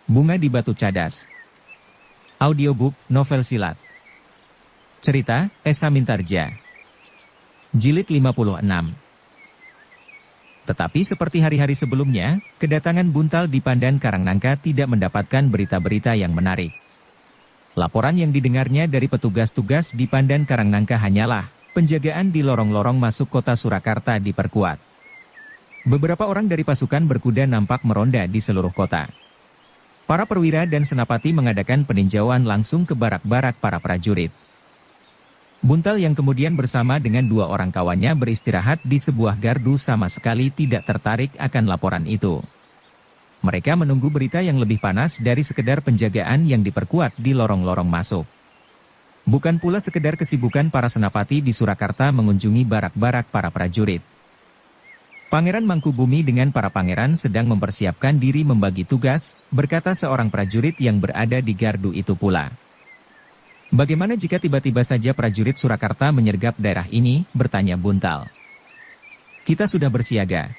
Bunga di Batu Cadas. Audiobook, novel silat. Cerita, Esa Mintarja. Jilid 56. Tetapi seperti hari-hari sebelumnya, kedatangan Buntal di Pandan Karangnangka tidak mendapatkan berita-berita yang menarik. Laporan yang didengarnya dari petugas-tugas di Pandan Karangnangka hanyalah, penjagaan di lorong-lorong masuk kota Surakarta diperkuat. Beberapa orang dari pasukan berkuda nampak meronda di seluruh kota. Para perwira dan senapati mengadakan peninjauan langsung ke barak-barak para prajurit. Buntal yang kemudian bersama dengan dua orang kawannya beristirahat di sebuah gardu sama sekali tidak tertarik akan laporan itu. Mereka menunggu berita yang lebih panas dari sekedar penjagaan yang diperkuat di lorong-lorong masuk. Bukan pula sekedar kesibukan para senapati di Surakarta mengunjungi barak-barak para prajurit. Pangeran Mangkubumi dengan para pangeran sedang mempersiapkan diri membagi tugas, berkata seorang prajurit yang berada di gardu itu pula. Bagaimana jika tiba-tiba saja prajurit Surakarta menyergap daerah ini, bertanya Buntal. Kita sudah bersiaga.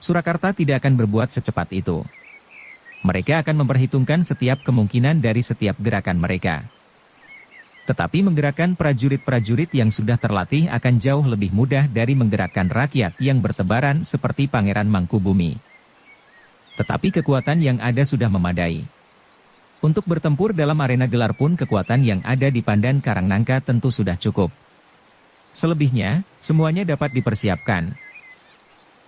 Surakarta tidak akan berbuat secepat itu. Mereka akan memperhitungkan setiap kemungkinan dari setiap gerakan mereka. Tetapi menggerakkan prajurit-prajurit yang sudah terlatih akan jauh lebih mudah dari menggerakkan rakyat yang bertebaran seperti Pangeran Mangkubumi. Tetapi kekuatan yang ada sudah memadai. Untuk bertempur dalam arena gelar pun kekuatan yang ada di Pandan Karangnangka tentu sudah cukup. Selebihnya, semuanya dapat dipersiapkan.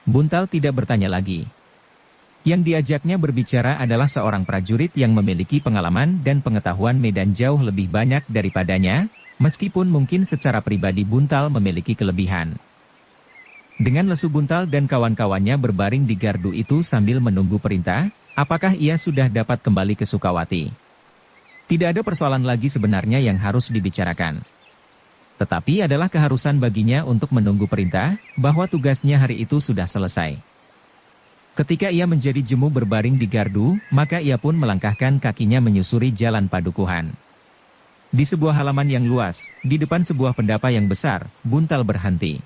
Buntal tidak bertanya lagi. Yang diajaknya berbicara adalah seorang prajurit yang memiliki pengalaman dan pengetahuan medan jauh lebih banyak daripadanya, meskipun mungkin secara pribadi Buntal memiliki kelebihan. Dengan lesu Buntal dan kawan-kawannya berbaring di gardu itu sambil menunggu perintah, apakah ia sudah dapat kembali ke Sukawati? Tidak ada persoalan lagi sebenarnya yang harus dibicarakan. Tetapi adalah keharusan baginya untuk menunggu perintah, bahwa tugasnya hari itu sudah selesai. Ketika ia menjadi jemu berbaring di gardu, maka ia pun melangkahkan kakinya menyusuri jalan padukuhan. Di sebuah halaman yang luas, di depan sebuah pendapa yang besar, Buntal berhenti.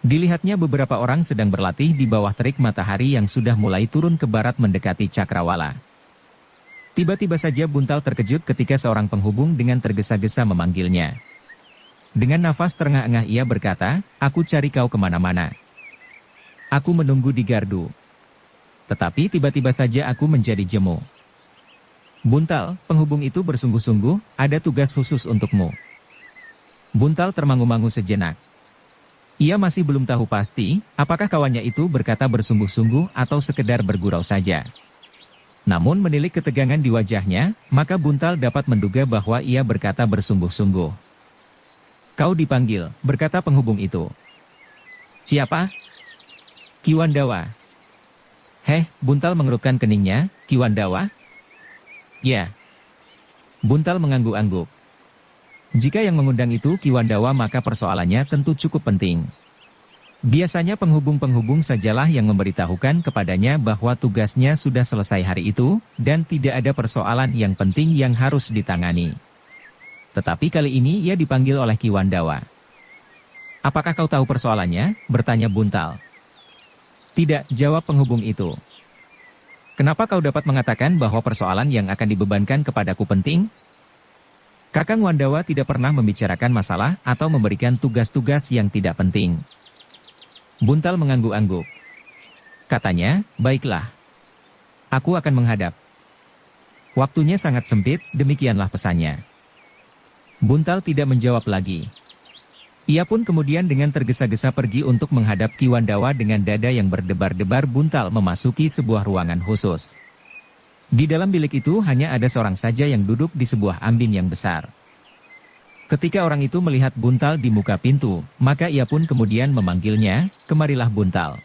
Dilihatnya beberapa orang sedang berlatih di bawah terik matahari yang sudah mulai turun ke barat mendekati Cakrawala. Tiba-tiba saja Buntal terkejut ketika seorang penghubung dengan tergesa-gesa memanggilnya. Dengan nafas terengah-engah ia berkata, "Aku cari kau kemana-mana. Aku menunggu di gardu. Tetapi tiba-tiba saja aku menjadi jemu." "Buntal," penghubung itu bersungguh-sungguh, "ada tugas khusus untukmu." Buntal termangu-mangu sejenak. Ia masih belum tahu pasti, apakah kawannya itu berkata bersungguh-sungguh atau sekedar bergurau saja. Namun menilik ketegangan di wajahnya, maka Buntal dapat menduga bahwa ia berkata bersungguh-sungguh. "Kau dipanggil," berkata penghubung itu. "Siapa?" "Ki Wandawa." "Heh," Buntal mengerutkan keningnya, "Ki Wandawa?" "Ya." Buntal mengangguk-angguk. Jika yang mengundang itu Ki Wandawa maka persoalannya tentu cukup penting. Biasanya penghubung-penghubung sajalah yang memberitahukan kepadanya bahwa tugasnya sudah selesai hari itu, dan tidak ada persoalan yang penting yang harus ditangani. Tetapi kali ini ia dipanggil oleh Ki Wandawa. "Apakah kau tahu persoalannya?" bertanya Buntal. "Tidak," jawab penghubung itu. "Kenapa kau dapat mengatakan bahwa persoalan yang akan dibebankan kepadaku penting?" Kakang Wandawa tidak pernah membicarakan masalah atau memberikan tugas-tugas yang tidak penting. Buntal mengangguk-angguk. Katanya, "Baiklah. Aku akan menghadap." Waktunya sangat sempit, demikianlah pesannya. Buntal tidak menjawab lagi. Ia pun kemudian dengan tergesa-gesa pergi untuk menghadap Ki Wandawa dengan dada yang berdebar-debar. Buntal memasuki sebuah ruangan khusus. Di dalam bilik itu hanya ada seorang saja yang duduk di sebuah ambin yang besar. Ketika orang itu melihat Buntal di muka pintu, maka ia pun kemudian memanggilnya, "Kemarilah Buntal."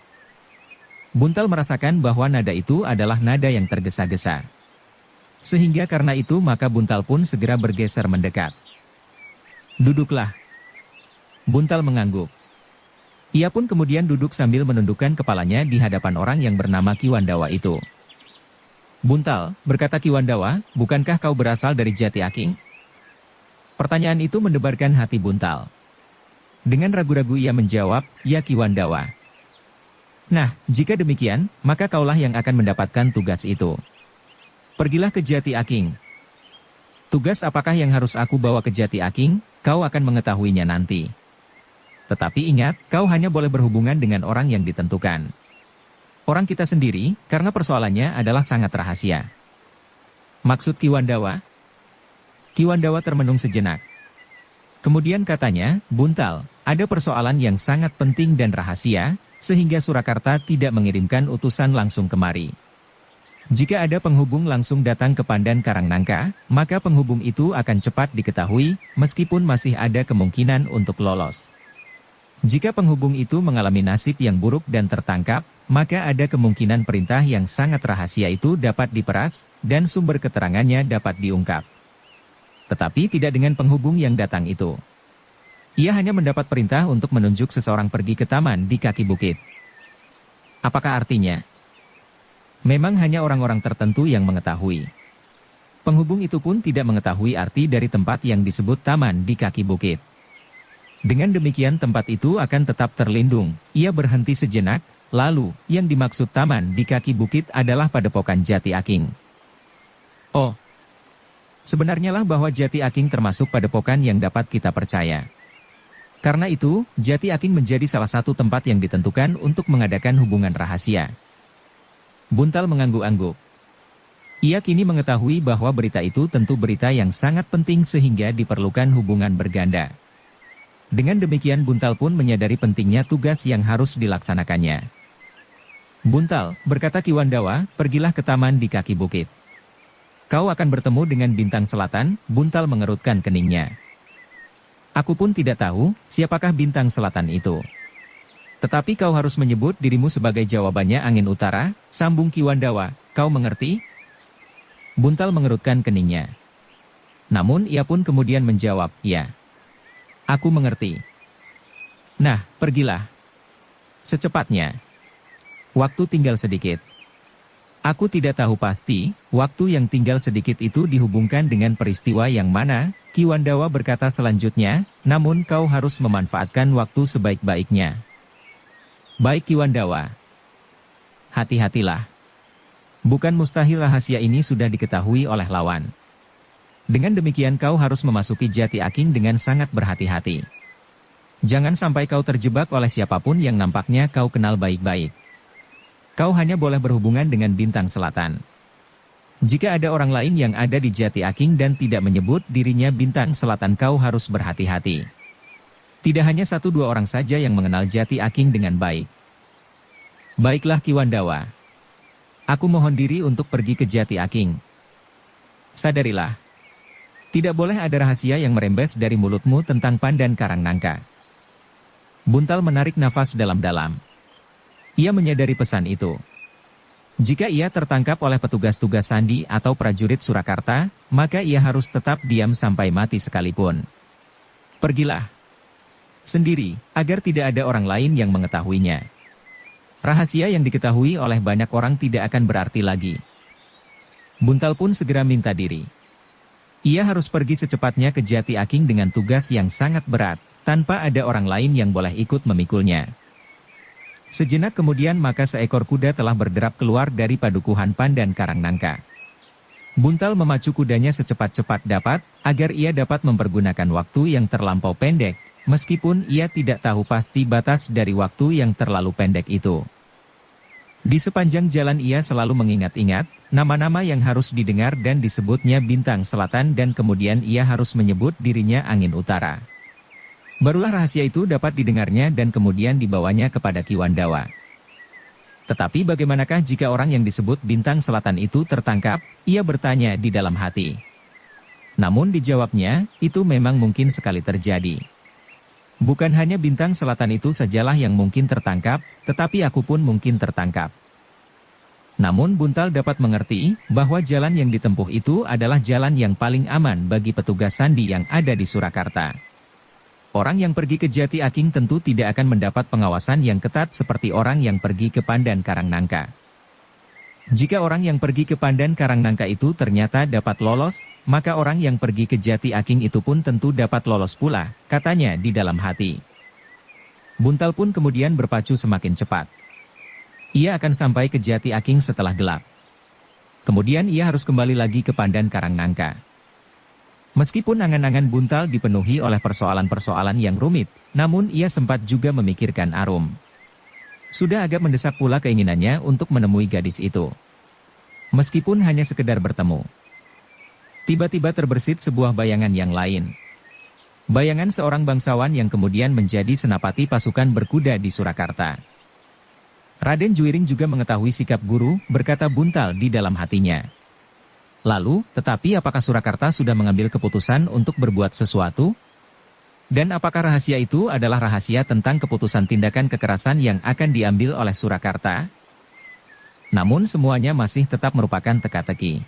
Buntal merasakan bahwa nada itu adalah nada yang tergesa-gesa. Sehingga karena itu maka Buntal pun segera bergeser mendekat. "Duduklah." Buntal mengangguk. Ia pun kemudian duduk sambil menundukkan kepalanya di hadapan orang yang bernama Ki Wandawa itu. "Buntal," berkata Ki Wandawa, "bukankah kau berasal dari Jati Aking?" Pertanyaan itu mendebarkan hati Buntal. Dengan ragu-ragu ia menjawab, "Ya Ki Wandawa." "Nah, jika demikian, maka kaulah yang akan mendapatkan tugas itu." Pergilah ke Jati Aking. Tugas apakah yang harus aku bawa ke Jati Aking? Kau akan mengetahuinya nanti. Tetapi ingat, kau hanya boleh berhubungan dengan orang yang ditentukan. Orang kita sendiri, karena persoalannya adalah sangat rahasia. Maksud Ki Wandawa? Ki Wandawa termenung sejenak. Kemudian katanya, Buntal, ada persoalan yang sangat penting dan rahasia, sehingga Surakarta tidak mengirimkan utusan langsung kemari. Jika ada penghubung langsung datang ke Pandan Karangnangka, maka penghubung itu akan cepat diketahui, meskipun masih ada kemungkinan untuk lolos. Jika penghubung itu mengalami nasib yang buruk dan tertangkap, maka ada kemungkinan perintah yang sangat rahasia itu dapat diperas, dan sumber keterangannya dapat diungkap. Tetapi tidak dengan penghubung yang datang itu. Ia hanya mendapat perintah untuk menunjuk seseorang pergi ke taman di kaki bukit. Apakah artinya? Memang hanya orang-orang tertentu yang mengetahui. Penghubung itu pun tidak mengetahui arti dari tempat yang disebut taman di kaki bukit. Dengan demikian tempat itu akan tetap terlindung. Ia berhenti sejenak, lalu, yang dimaksud taman di kaki bukit adalah padepokan Jati Aking. Oh, sebenarnya lah bahwa Jati Aking termasuk padepokan yang dapat kita percaya. Karena itu, Jati Aking menjadi salah satu tempat yang ditentukan untuk mengadakan hubungan rahasia. Buntal mengangguk-angguk. Ia kini mengetahui bahwa berita itu tentu berita yang sangat penting sehingga diperlukan hubungan berganda. Dengan demikian Buntal pun menyadari pentingnya tugas yang harus dilaksanakannya. Buntal, berkata Ki Wandawa, pergilah ke taman di kaki bukit. Kau akan bertemu dengan bintang selatan. Buntal mengerutkan keningnya. Aku pun tidak tahu, siapakah bintang selatan itu. Tetapi kau harus menyebut dirimu sebagai jawabannya angin utara, sambung Ki Wandawa, kau mengerti? Buntal mengerutkan keningnya. Namun ia pun kemudian menjawab, ya. Aku mengerti. Nah, pergilah. Secepatnya. Waktu tinggal sedikit. Aku tidak tahu pasti, waktu yang tinggal sedikit itu dihubungkan dengan peristiwa yang mana, Ki Wandawa berkata selanjutnya, namun kau harus memanfaatkan waktu sebaik-baiknya. Baik Ki Wandawa. Hati-hatilah. Bukan mustahil rahasia ini sudah diketahui oleh lawan. Dengan demikian kau harus memasuki Jati Aking dengan sangat berhati-hati. Jangan sampai kau terjebak oleh siapapun yang nampaknya kau kenal baik-baik. Kau hanya boleh berhubungan dengan bintang selatan. Jika ada orang lain yang ada di Jati Aking dan tidak menyebut dirinya bintang selatan, kau harus berhati-hati. Tidak hanya 1-2 orang saja yang mengenal Jati Aking dengan baik. Baiklah Ki Wandawa. Aku mohon diri untuk pergi ke Jati Aking. Sadarilah. Tidak boleh ada rahasia yang merembes dari mulutmu tentang Pandan Karangnangka. Buntal menarik nafas dalam-dalam. Ia menyadari pesan itu. Jika ia tertangkap oleh petugas-tugas sandi atau prajurit Surakarta, maka ia harus tetap diam sampai mati sekalipun. Pergilah. Sendiri, agar tidak ada orang lain yang mengetahuinya. Rahasia yang diketahui oleh banyak orang tidak akan berarti lagi. Buntal pun segera minta diri. Ia harus pergi secepatnya ke Jati Aking dengan tugas yang sangat berat, tanpa ada orang lain yang boleh ikut memikulnya. Sejenak kemudian maka seekor kuda telah berderap keluar dari padukuhan Pandan Karangnangka. Buntal memacu kudanya secepat-cepat dapat, agar ia dapat mempergunakan waktu yang terlampau pendek, meskipun ia tidak tahu pasti batas dari waktu yang terlalu pendek itu. Di sepanjang jalan ia selalu mengingat-ingat nama-nama yang harus didengar dan disebutnya bintang selatan dan kemudian ia harus menyebut dirinya angin utara. Barulah rahasia itu dapat didengarnya dan kemudian dibawanya kepada Ki Wandawa. Tetapi bagaimanakah jika orang yang disebut bintang selatan itu tertangkap? Ia bertanya di dalam hati. Namun dijawabnya, itu memang mungkin sekali terjadi. Bukan hanya bintang selatan itu sajalah yang mungkin tertangkap, tetapi aku pun mungkin tertangkap. Namun Buntal dapat mengerti bahwa jalan yang ditempuh itu adalah jalan yang paling aman bagi petugas sandi yang ada di Surakarta. Orang yang pergi ke Jati Aking tentu tidak akan mendapat pengawasan yang ketat seperti orang yang pergi ke Pandan Karangnangka. Jika orang yang pergi ke Pandan Karangnangka itu ternyata dapat lolos, maka orang yang pergi ke Jati Aking itu pun tentu dapat lolos pula, katanya di dalam hati. Buntal pun kemudian berpacu semakin cepat. Ia akan sampai ke Jati Aking setelah gelap. Kemudian ia harus kembali lagi ke Pandan Karangnangka. Meskipun angan-angan Buntal dipenuhi oleh persoalan-persoalan yang rumit, namun ia sempat juga memikirkan Arum. Sudah agak mendesak pula keinginannya untuk menemui gadis itu. Meskipun hanya sekedar bertemu. Tiba-tiba terbersit sebuah bayangan yang lain. Bayangan seorang bangsawan yang kemudian menjadi senapati pasukan berkuda di Surakarta. Raden Juiring juga mengetahui sikap guru, berkata Buntal di dalam hatinya. Lalu, tetapi apakah Surakarta sudah mengambil keputusan untuk berbuat sesuatu? Dan apakah rahasia itu adalah rahasia tentang keputusan tindakan kekerasan yang akan diambil oleh Surakarta? Namun semuanya masih tetap merupakan teka-teki.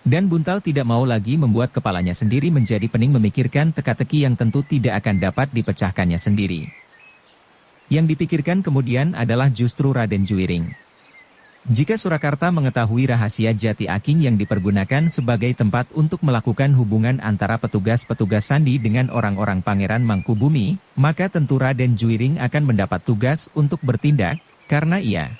Dan Buntal tidak mau lagi membuat kepalanya sendiri menjadi pening memikirkan teka-teki yang tentu tidak akan dapat dipecahkannya sendiri. Yang dipikirkan kemudian adalah justru Raden Juiring. Jika Surakarta mengetahui rahasia Jati Aking yang dipergunakan sebagai tempat untuk melakukan hubungan antara petugas-petugas sandi dengan orang-orang Pangeran Mangkubumi, maka tentu Raden Juiring akan mendapat tugas untuk bertindak, karena ia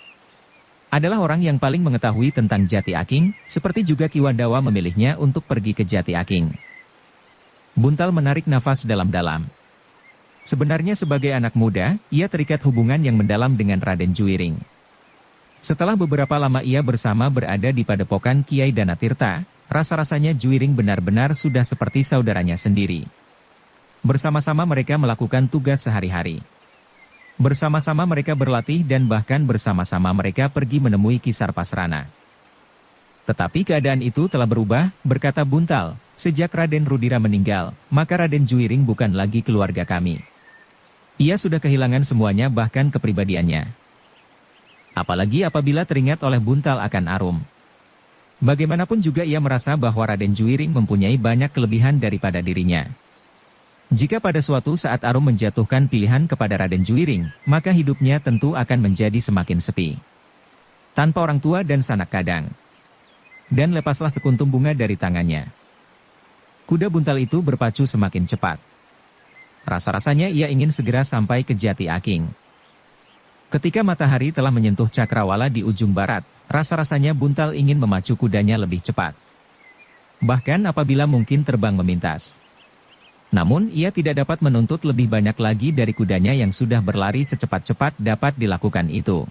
adalah orang yang paling mengetahui tentang Jati Aking, seperti juga Ki Wandawa memilihnya untuk pergi ke Jati Aking. Buntal menarik nafas dalam-dalam. Sebenarnya sebagai anak muda, ia terikat hubungan yang mendalam dengan Raden Juiring. Setelah beberapa lama ia bersama berada di padepokan Kiai Danatirta, rasa-rasanya Juiring benar-benar sudah seperti saudaranya sendiri. Bersama-sama mereka melakukan tugas sehari-hari. Bersama-sama mereka berlatih dan bahkan bersama-sama mereka pergi menemui Ki Sarpasrana. Tetapi keadaan itu telah berubah, berkata Buntal, sejak Raden Rudira meninggal, maka Raden Juiring bukan lagi keluarga kami. Ia sudah kehilangan semuanya bahkan kepribadiannya. Apalagi apabila teringat oleh Buntal akan Arum. Bagaimanapun juga ia merasa bahwa Raden Juiring mempunyai banyak kelebihan daripada dirinya. Jika pada suatu saat Arum menjatuhkan pilihan kepada Raden Juiring, maka hidupnya tentu akan menjadi semakin sepi. Tanpa orang tua dan sanak kadang. Dan lepaslah sekuntum bunga dari tangannya. Kuda Buntal itu berpacu semakin cepat. Rasa-rasanya ia ingin segera sampai ke Jati Aking. Ketika matahari telah menyentuh cakrawala di ujung barat, rasa-rasanya Buntal ingin memacu kudanya lebih cepat. Bahkan apabila mungkin terbang memintas. Namun ia tidak dapat menuntut lebih banyak lagi dari kudanya yang sudah berlari secepat-cepat dapat dilakukan itu.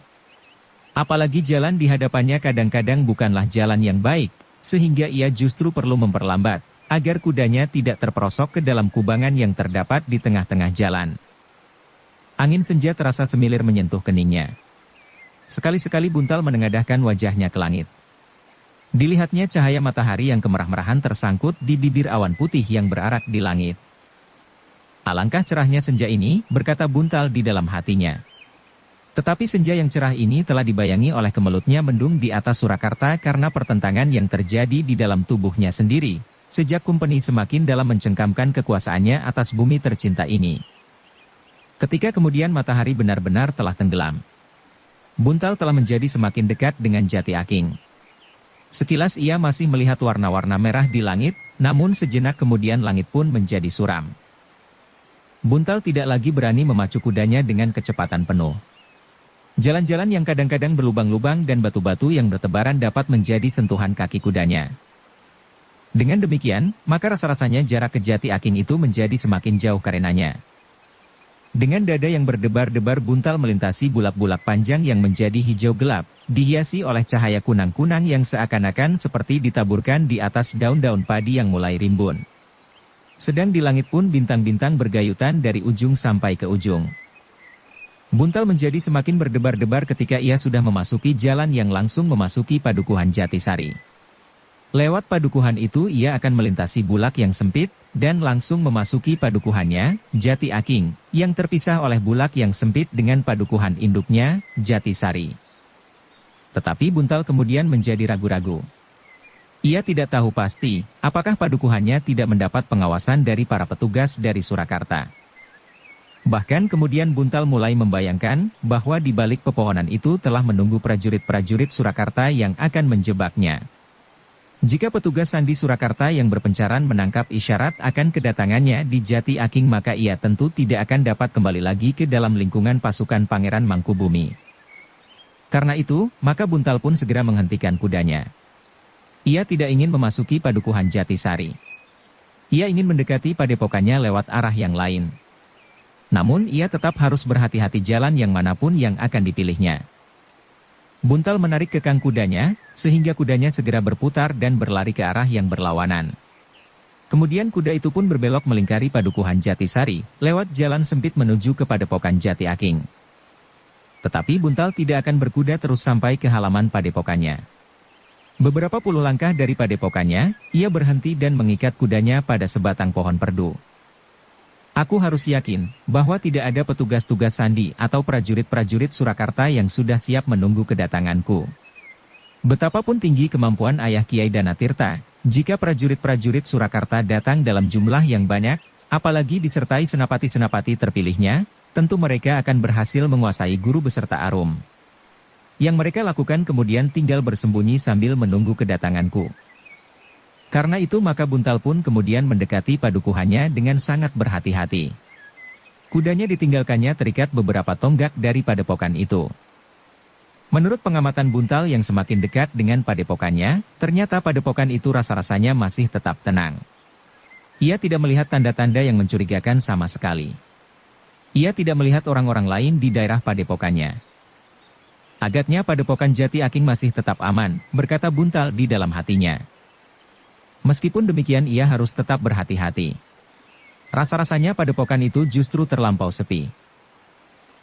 Apalagi jalan di hadapannya kadang-kadang bukanlah jalan yang baik, sehingga ia justru perlu memperlambat, agar kudanya tidak terperosok ke dalam kubangan yang terdapat di tengah-tengah jalan. Angin senja terasa semilir menyentuh keningnya. Sekali-sekali Buntal menengadahkan wajahnya ke langit. Dilihatnya cahaya matahari yang kemerah-merahan tersangkut di bibir awan putih yang berarak di langit. Alangkah cerahnya senja ini, berkata Buntal di dalam hatinya. Tetapi senja yang cerah ini telah dibayangi oleh kemelutnya mendung di atas Surakarta karena pertentangan yang terjadi di dalam tubuhnya sendiri, sejak Kumpeni semakin dalam mencengkamkan kekuasaannya atas bumi tercinta ini. Ketika kemudian matahari benar-benar telah tenggelam, Buntal telah menjadi semakin dekat dengan Jati Aking. Sekilas ia masih melihat warna-warna merah di langit, namun sejenak kemudian langit pun menjadi suram. Buntal tidak lagi berani memacu kudanya dengan kecepatan penuh. Jalan-jalan yang kadang-kadang berlubang-lubang dan batu-batu yang bertebaran dapat menjadi sentuhan kaki kudanya. Dengan demikian, maka rasa-rasanya jarak ke Jati Aking itu menjadi semakin jauh karenanya. Dengan dada yang berdebar-debar Buntal melintasi bulak-bulak panjang yang menjadi hijau gelap, dihiasi oleh cahaya kunang-kunang yang seakan-akan seperti ditaburkan di atas daun-daun padi yang mulai rimbun. Sedang di langit pun bintang-bintang bergayutan dari ujung sampai ke ujung. Buntal menjadi semakin berdebar-debar ketika ia sudah memasuki jalan yang langsung memasuki padukuhan Jatisari. Lewat padukuhan itu ia akan melintasi bulak yang sempit, dan langsung memasuki padukuhannya, Jati Aking, yang terpisah oleh bulak yang sempit dengan padukuhan induknya, Jatisari. Tetapi Buntal kemudian menjadi ragu-ragu. Ia tidak tahu pasti, apakah padukuhannya tidak mendapat pengawasan dari para petugas dari Surakarta. Bahkan kemudian Buntal mulai membayangkan, bahwa di balik pepohonan itu telah menunggu prajurit-prajurit Surakarta yang akan menjebaknya. Jika petugas sandi Surakarta yang berpencaran menangkap isyarat akan kedatangannya di Jati Aking maka ia tentu tidak akan dapat kembali lagi ke dalam lingkungan pasukan Pangeran Mangkubumi. Karena itu, maka Buntal pun segera menghentikan kudanya. Ia tidak ingin memasuki padukuhan Jatisari. Ia ingin mendekati padepokannya lewat arah yang lain. Namun ia tetap harus berhati-hati jalan yang manapun yang akan dipilihnya. Buntal menarik kekang kudanya, sehingga kudanya segera berputar dan berlari ke arah yang berlawanan. Kemudian kuda itu pun berbelok melingkari padukuhan Jatisari, lewat jalan sempit menuju ke padepokan Jati Aking. Tetapi Buntal tidak akan berkuda terus sampai ke halaman padepokannya. Beberapa puluh langkah dari padepokannya, ia berhenti dan mengikat kudanya pada sebatang pohon perdu. Aku harus yakin bahwa tidak ada petugas-tugas sandi atau prajurit-prajurit Surakarta yang sudah siap menunggu kedatanganku. Betapapun tinggi kemampuan Ayah Kiai Danatirta, jika prajurit-prajurit Surakarta datang dalam jumlah yang banyak, apalagi disertai senapati-senapati terpilihnya, tentu mereka akan berhasil menguasai guru beserta Arum. Yang mereka lakukan kemudian tinggal bersembunyi sambil menunggu kedatanganku. Karena itu maka Buntal pun kemudian mendekati padukuhannya dengan sangat berhati-hati. Kudanya ditinggalkannya terikat beberapa tonggak dari padepokan itu. Menurut pengamatan Buntal yang semakin dekat dengan padepokannya, ternyata padepokan itu rasa-rasanya masih tetap tenang. Ia tidak melihat tanda-tanda yang mencurigakan sama sekali. Ia tidak melihat orang-orang lain di daerah padepokannya. Agaknya padepokan Jati Aking masih tetap aman, berkata Buntal di dalam hatinya. Meskipun demikian ia harus tetap berhati-hati. Rasa-rasanya padepokan itu justru terlampau sepi.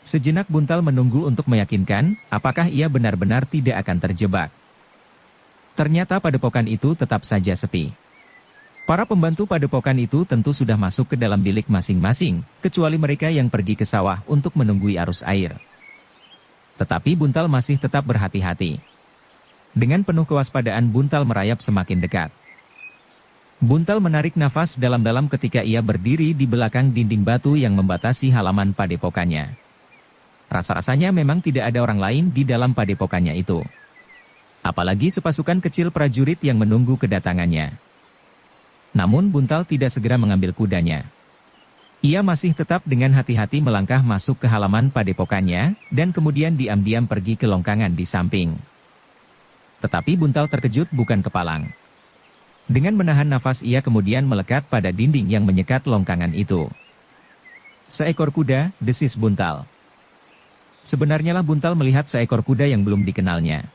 Sejenak Buntal menunggu untuk meyakinkan, apakah ia benar-benar tidak akan terjebak. Ternyata padepokan itu tetap saja sepi. Para pembantu padepokan itu tentu sudah masuk ke dalam bilik masing-masing, kecuali mereka yang pergi ke sawah untuk menunggui arus air. Tetapi Buntal masih tetap berhati-hati. Dengan penuh kewaspadaan Buntal merayap semakin dekat. Buntal menarik nafas dalam-dalam ketika ia berdiri di belakang dinding batu yang membatasi halaman padepokannya. Rasa-rasanya memang tidak ada orang lain di dalam padepokannya itu. Apalagi sepasukan kecil prajurit yang menunggu kedatangannya. Namun Buntal tidak segera mengambil kudanya. Ia masih tetap dengan hati-hati melangkah masuk ke halaman padepokannya, dan kemudian diam-diam pergi ke longkangan di samping. Tetapi Buntal terkejut bukan kepalang. Dengan menahan nafas ia kemudian melekat pada dinding yang menyekat longkangan itu. Seekor kuda, desis Buntal. Sebenarnya lah Buntal melihat seekor kuda yang belum dikenalnya.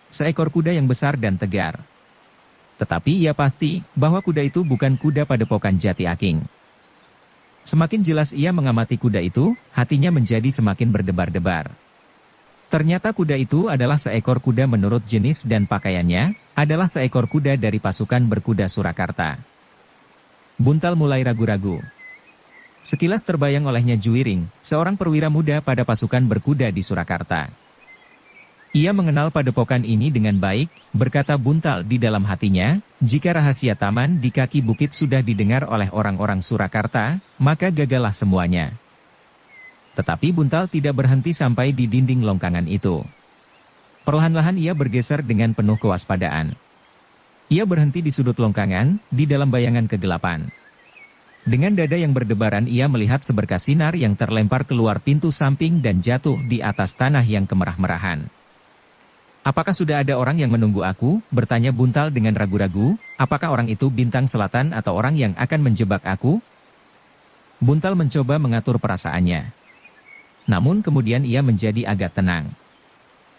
Seekor kuda yang besar dan tegar. Tetapi ia pasti bahwa kuda itu bukan kuda padepokan Jati Aking. Semakin jelas ia mengamati kuda itu, hatinya menjadi semakin berdebar-debar. Ternyata kuda itu adalah seekor kuda menurut jenis dan pakaiannya, adalah seekor kuda dari pasukan berkuda Surakarta. Buntal mulai ragu-ragu. Sekilas terbayang olehnya Juwiring, seorang perwira muda pada pasukan berkuda di Surakarta. Ia mengenal padepokan ini dengan baik, berkata Buntal di dalam hatinya, jika rahasia taman di kaki bukit sudah didengar oleh orang-orang Surakarta, maka gagallah semuanya. Tetapi Buntal tidak berhenti sampai di dinding longkangan itu. Perlahan-lahan ia bergeser dengan penuh kewaspadaan. Ia berhenti di sudut longkangan, di dalam bayangan kegelapan. Dengan dada yang berdebaran ia melihat seberkas sinar yang terlempar keluar pintu samping dan jatuh di atas tanah yang kemerah-merahan. Apakah sudah ada orang yang menunggu aku? Bertanya Buntal dengan ragu-ragu, apakah orang itu bintang selatan atau orang yang akan menjebak aku? Buntal mencoba mengatur perasaannya. Namun kemudian ia menjadi agak tenang.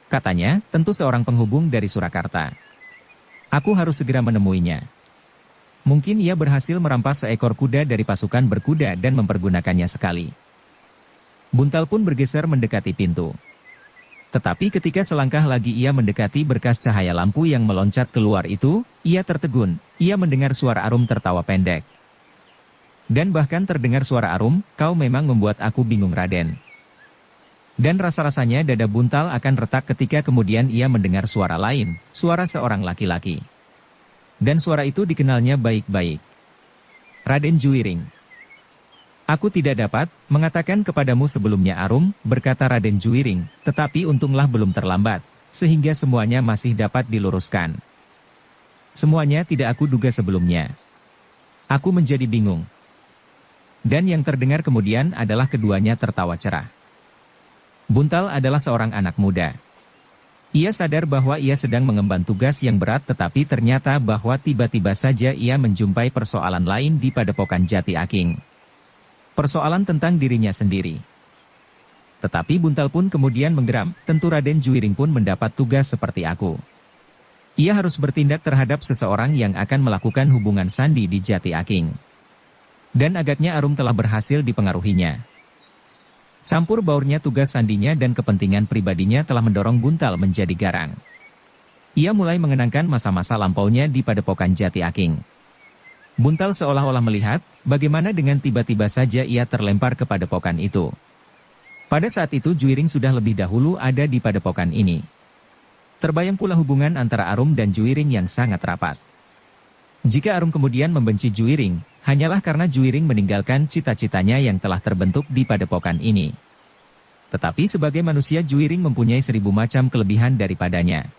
Katanya, tentu seorang penghubung dari Surakarta. Aku harus segera menemuinya. Mungkin ia berhasil merampas seekor kuda dari pasukan berkuda dan mempergunakannya sekali. Buntal pun bergeser mendekati pintu. Tetapi ketika selangkah lagi ia mendekati berkas cahaya lampu yang meloncat keluar itu, ia tertegun, ia mendengar suara Arum tertawa pendek. Dan bahkan terdengar suara Arum, kau memang membuat aku bingung Raden. Dan rasa-rasanya dada Buntal akan retak ketika kemudian ia mendengar suara lain, suara seorang laki-laki. Dan suara itu dikenalnya baik-baik. Raden Juwiring. Aku tidak dapat mengatakan kepadamu sebelumnya Arum, berkata Raden Juwiring, tetapi untunglah belum terlambat, sehingga semuanya masih dapat diluruskan. Semuanya tidak aku duga sebelumnya. Aku menjadi bingung. Dan yang terdengar kemudian adalah keduanya tertawa cerah. Buntal adalah seorang anak muda. Ia sadar bahwa ia sedang mengemban tugas yang berat, tetapi ternyata bahwa tiba-tiba saja ia menjumpai persoalan lain di Padepokan Jati Aking. Persoalan tentang dirinya sendiri. Tetapi Buntal pun kemudian menggeram, tentu Raden Juwiring pun mendapat tugas seperti aku. Ia harus bertindak terhadap seseorang yang akan melakukan hubungan sandi di Jati Aking. Dan agaknya Arum telah berhasil dipengaruhinya. Campur baurnya tugas sandinya dan kepentingan pribadinya telah mendorong Buntal menjadi garang. Ia mulai mengenangkan masa-masa lampaunya di Padepokan Jati Aking. Buntal seolah-olah melihat, bagaimana dengan tiba-tiba saja ia terlempar ke padepokan itu. Pada saat itu Juwiring sudah lebih dahulu ada di padepokan ini. Terbayang pula hubungan antara Arum dan Juwiring yang sangat rapat. Jika Arum kemudian membenci Juwiring, hanyalah karena Juwiring meninggalkan cita-citanya yang telah terbentuk di padepokan ini. Tetapi sebagai manusia Juwiring mempunyai 1000 macam kelebihan daripadanya.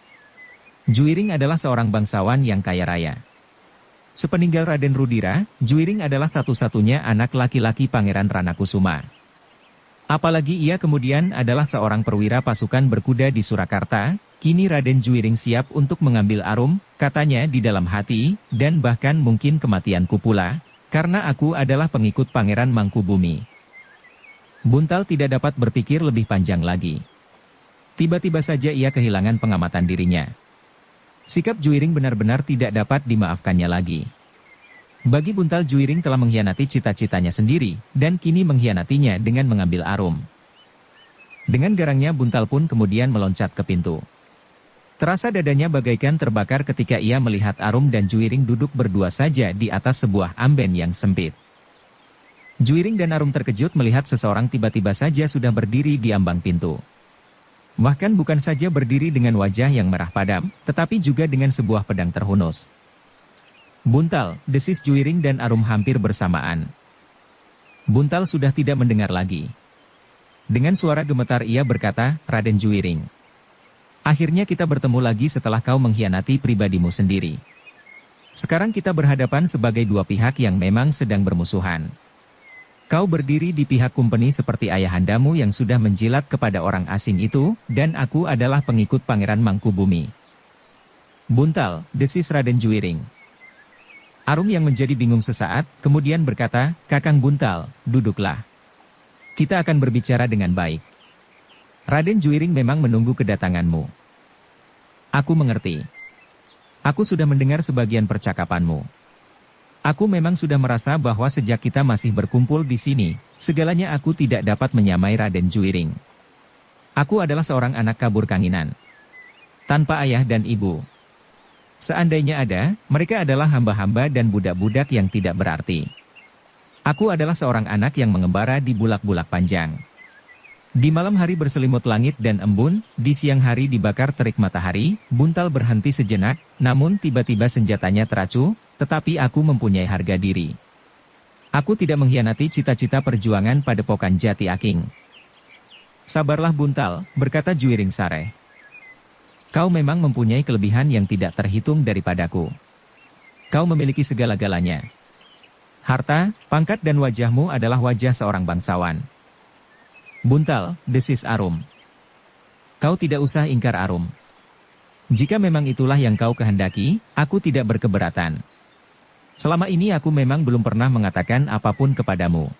Juwiring adalah seorang bangsawan yang kaya raya. Sepeninggal Raden Rudira, Juwiring adalah satu-satunya anak laki-laki Pangeran Ranakusuma. Apalagi ia kemudian adalah seorang perwira pasukan berkuda di Surakarta, kini Raden Juwiring siap untuk mengambil Arum, katanya di dalam hati, dan bahkan mungkin kematianku pula, karena aku adalah pengikut Pangeran Mangkubumi. Buntal tidak dapat berpikir lebih panjang lagi. Tiba-tiba saja ia kehilangan pengamatan dirinya. Sikap Juwiring benar-benar tidak dapat dimaafkannya lagi. Bagi Buntal, Juwiring telah mengkhianati cita-citanya sendiri, dan kini mengkhianatinya dengan mengambil Arum. Dengan garangnya Buntal pun kemudian meloncat ke pintu. Terasa dadanya bagaikan terbakar ketika ia melihat Arum dan Juwiring duduk berdua saja di atas sebuah amben yang sempit. Juwiring dan Arum terkejut melihat seseorang tiba-tiba saja sudah berdiri di ambang pintu. Bahkan bukan saja berdiri dengan wajah yang merah padam, tetapi juga dengan sebuah pedang terhunus. Buntal, desis Juwiring dan Arum hampir bersamaan. Buntal sudah tidak mendengar lagi. Dengan suara gemetar ia berkata, "Raden Juwiring. Akhirnya kita bertemu lagi setelah kau mengkhianati pribadimu sendiri. Sekarang kita berhadapan sebagai dua pihak yang memang sedang bermusuhan. Kau berdiri di pihak Kumpeni seperti ayahandamu yang sudah menjilat kepada orang asing itu, dan aku adalah pengikut Pangeran Mangkubumi." Buntal, desis Raden Juwiring. Arum yang menjadi bingung sesaat, kemudian berkata, "Kakang Buntal, duduklah. Kita akan berbicara dengan baik. Raden Juwiring memang menunggu kedatanganmu. Aku mengerti. Aku sudah mendengar sebagian percakapanmu. Aku memang sudah merasa bahwa sejak kita masih berkumpul di sini, segalanya aku tidak dapat menyamai Raden Juwiring. Aku adalah seorang anak kabur kanginan. Tanpa ayah dan ibu. Seandainya ada, mereka adalah hamba-hamba dan budak-budak yang tidak berarti. Aku adalah seorang anak yang mengembara di bulak-bulak panjang. Di malam hari berselimut langit dan embun, di siang hari dibakar terik matahari." Buntal berhenti sejenak, namun tiba-tiba senjatanya teracu, "Tetapi aku mempunyai harga diri. Aku tidak mengkhianati cita-cita perjuangan Padepokan Jati Aking." "Sabarlah Buntal," berkata Juwiring Sareh. "Kau memang mempunyai kelebihan yang tidak terhitung daripadaku. Kau memiliki segala-galanya. Harta, pangkat dan wajahmu adalah wajah seorang bangsawan." "Buntal," desis Arum. "Kau tidak usah ingkar Arum. Jika memang itulah yang kau kehendaki, aku tidak berkeberatan. Selama ini aku memang belum pernah mengatakan apapun kepadamu."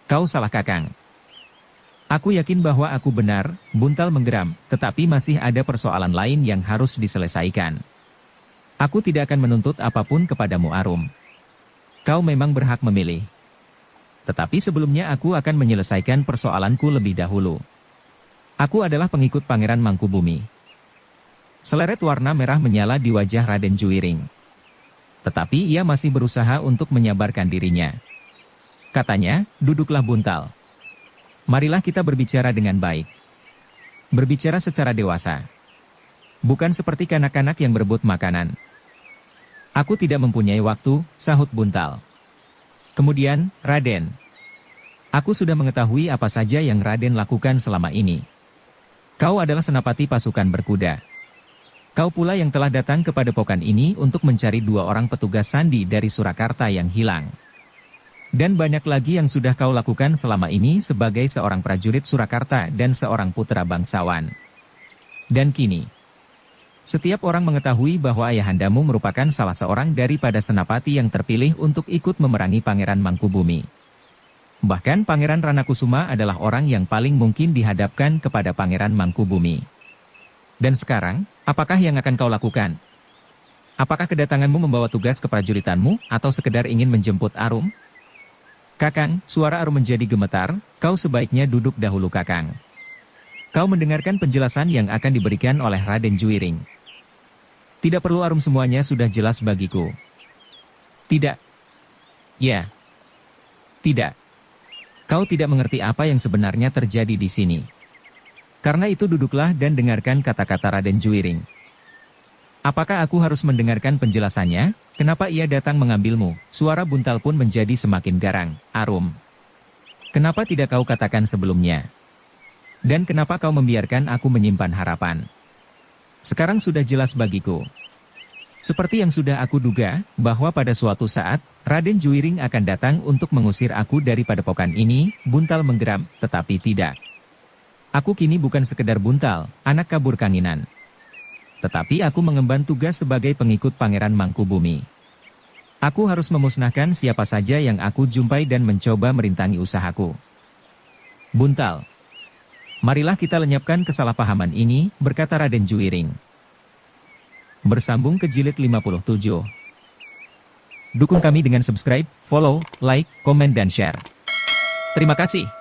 "Kau salah kakang. Aku yakin bahwa aku benar," Buntal menggeram, "tetapi masih ada persoalan lain yang harus diselesaikan. Aku tidak akan menuntut apapun kepadamu Arum. Kau memang berhak memilih. Tetapi sebelumnya aku akan menyelesaikan persoalanku lebih dahulu. Aku adalah pengikut Pangeran Mangkubumi." Seleret warna merah menyala di wajah Raden Juwiring. Tetapi ia masih berusaha untuk menyabarkan dirinya. Katanya, "Duduklah Buntal. Marilah kita berbicara dengan baik. Berbicara secara dewasa. Bukan seperti kanak-kanak yang berebut makanan." "Aku tidak mempunyai waktu," sahut Buntal. Kemudian, "Raden, aku sudah mengetahui apa saja yang Raden lakukan selama ini. Kau adalah senapati pasukan berkuda. Kau pula yang telah datang ke padepokan ini untuk mencari 2 orang petugas sandi dari Surakarta yang hilang. Dan banyak lagi yang sudah kau lakukan selama ini sebagai seorang prajurit Surakarta dan seorang putra bangsawan. Dan kini, setiap orang mengetahui bahwa ayahandamu merupakan salah seorang daripada senapati yang terpilih untuk ikut memerangi Pangeran Mangkubumi. Bahkan Pangeran Ranakusuma adalah orang yang paling mungkin dihadapkan kepada Pangeran Mangkubumi. Dan sekarang, apakah yang akan kau lakukan? Apakah kedatanganmu membawa tugas keprajuritanmu, atau sekedar ingin menjemput Arum? Kakang, suara Arum menjadi gemetar, kau sebaiknya duduk dahulu Kakang. Kau mendengarkan penjelasan yang akan diberikan oleh Raden Juwiring. Tidak perlu Arum, semuanya sudah jelas bagiku. Tidak. Ya. Tidak. Kau tidak mengerti apa yang sebenarnya terjadi di sini. Karena itu duduklah dan dengarkan kata-kata Raden Juwiring. Apakah aku harus mendengarkan penjelasannya? Kenapa ia datang mengambilmu? Suara Buntal pun menjadi semakin garang. Arum. Kenapa tidak kau katakan sebelumnya? Dan kenapa kau membiarkan aku menyimpan harapan? Sekarang sudah jelas bagiku. Seperti yang sudah aku duga, bahwa pada suatu saat, Raden Juwiring akan datang untuk mengusir aku dari padepokan ini. Buntal menggeram, tetapi tidak. Aku kini bukan sekedar Buntal, anak kabur Kanginan. Tetapi aku mengemban tugas sebagai pengikut Pangeran Mangkubumi. Aku harus memusnahkan siapa saja yang aku jumpai dan mencoba merintangi usahaku. Buntal. Marilah kita lenyapkan kesalahpahaman ini, berkata Raden Juwiring. Bersambung ke jilid 57. Dukung kami dengan subscribe, follow, like, komen dan share. Terima kasih.